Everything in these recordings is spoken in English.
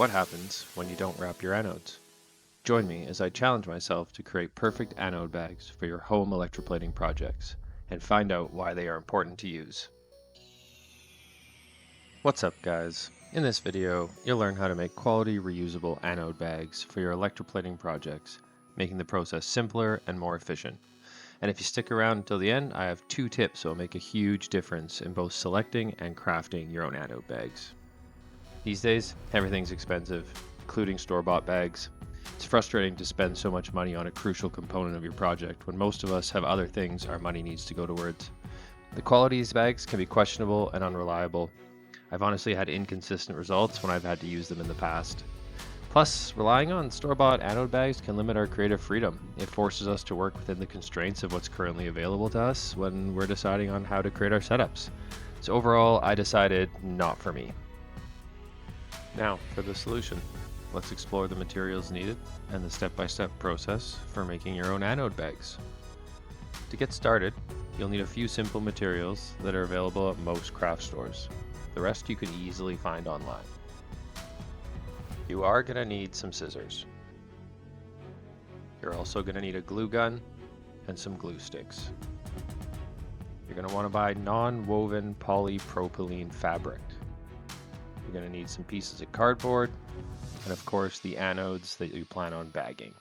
What happens when you don't wrap your anodes? Join me as I challenge myself to create perfect anode bags for your home electroplating projects and find out why they are important to use. What's up, guys? In this video, you'll learn how to make quality reusable anode bags for your electroplating projects, making the process simpler and more efficient. And if you stick around until the end, I have 2 tips that will make a huge difference in both selecting and crafting your own anode bags. These days, everything's expensive, including store-bought bags. It's frustrating to spend so much money on a crucial component of your project when most of us have other things our money needs to go towards. The quality of these bags can be questionable and unreliable. I've honestly had inconsistent results when I've had to use them in the past. Plus, relying on store-bought anode bags can limit our creative freedom. It forces us to work within the constraints of what's currently available to us when we're deciding on how to create our setups. So overall, I decided not for me. Now, for the solution. Let's explore the materials needed and the step-by-step process for making your own anode bags. To get started, you'll need a few simple materials that are available at most craft stores. The rest you can easily find online. You are going to need some scissors. You're also going to need a glue gun and some glue sticks. You're going to want to buy non-woven polypropylene fabric. You're going to need some pieces of cardboard, and of course the anodes that you plan on bagging.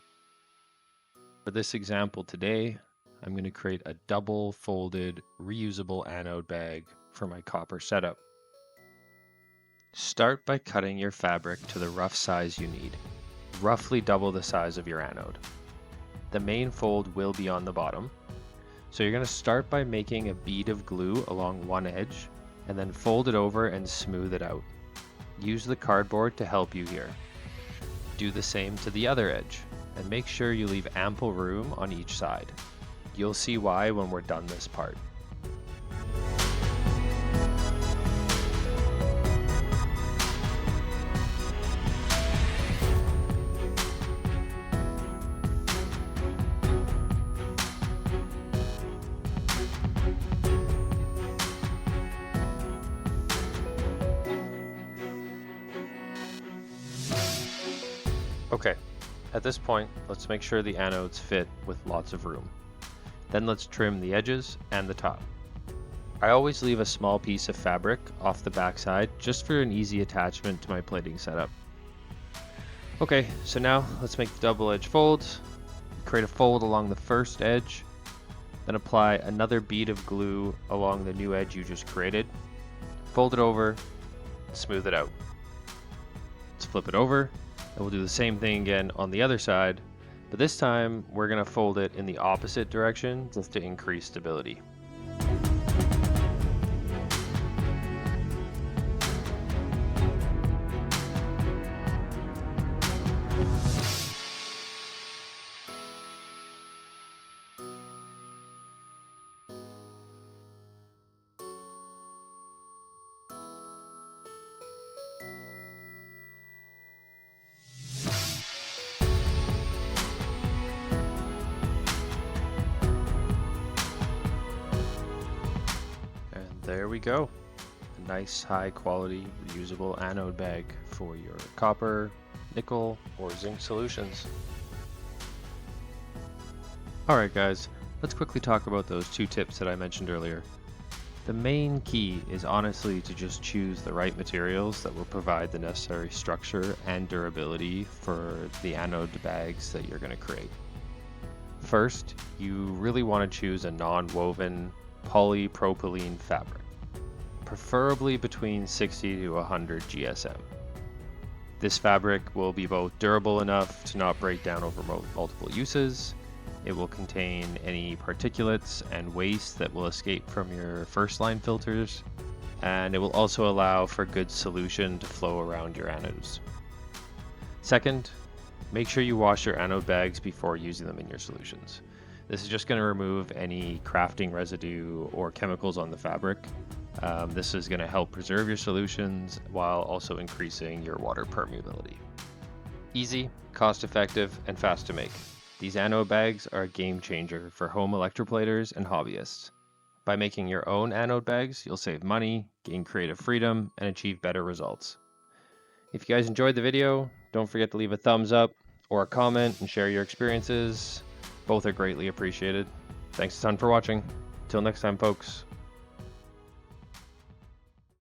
For this example today, I'm going to create a double folded reusable anode bag for my copper setup. Start by cutting your fabric to the rough size you need, roughly double the size of your anode. The main fold will be on the bottom, so you're going to start by making a bead of glue along one edge and then fold it over and smooth it out. Use the cardboard to help you here. Do the same to the other edge, and make sure you leave ample room on each side. You'll see why when we're done this part. Okay, at this point, let's make sure the anodes fit with lots of room. Then let's trim the edges and the top. I always leave a small piece of fabric off the backside just for an easy attachment to my plating setup. Okay, so now let's make the double edge folds. Create a fold along the first edge, then apply another bead of glue along the new edge you just created. Fold it over, smooth it out. Let's flip it over. And we'll do the same thing again on the other side, but this time we're going to fold it in the opposite direction just to increase stability. There we go. A nice high quality reusable anode bag for your copper, nickel, or zinc solutions. Alright guys, let's quickly talk about those 2 tips that I mentioned earlier. The main key is honestly to just choose the right materials that will provide the necessary structure and durability for the anode bags that you're going to create. First, you really want to choose a non-woven polypropylene fabric, preferably between 60 to 100 GSM. This fabric will be both durable enough to not break down over multiple uses. It will contain any particulates and waste that will escape from your first line filters, and it will also allow for good solution to flow around your anodes. Second, make sure you wash your anode bags before using them in your solutions. This is just going to remove any crafting residue or chemicals on the fabric. This is going to help preserve your solutions while also increasing your water permeability. Easy, cost-effective, and fast to make. These anode bags are a game changer for home electroplaters and hobbyists. By making your own anode bags, you'll save money, gain creative freedom, and achieve better results. If you guys enjoyed the video, don't forget to leave a thumbs up or a comment and share your experiences. Both are greatly appreciated. Thanks a ton for watching. Till next time, folks.